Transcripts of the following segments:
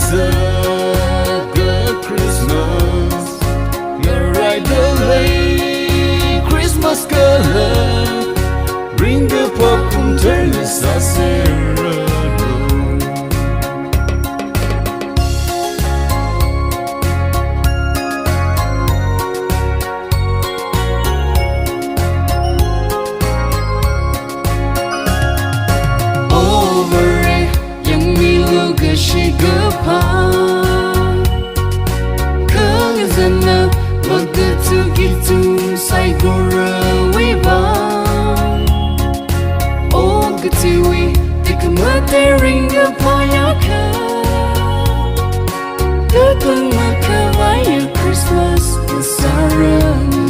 kasaka Christmas Ngarai delay Christmas color Ringkapha Christmas sasera Ringkapha Kangazana Wagatu gitu Saigora Wibang O Gatiwi Dikamate Ringkapha Yaka Datung Makawaya Christmas Kasaranu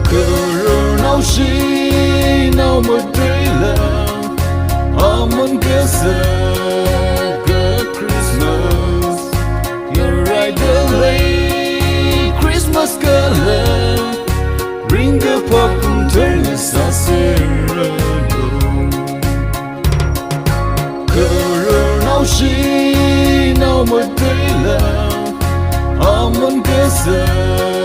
Karunau Shi naomayar Aman kasaka Christmas Ngarai delay Christmas color Ringkapha Christmas sasera Karunau shi naomayar Aman kasaka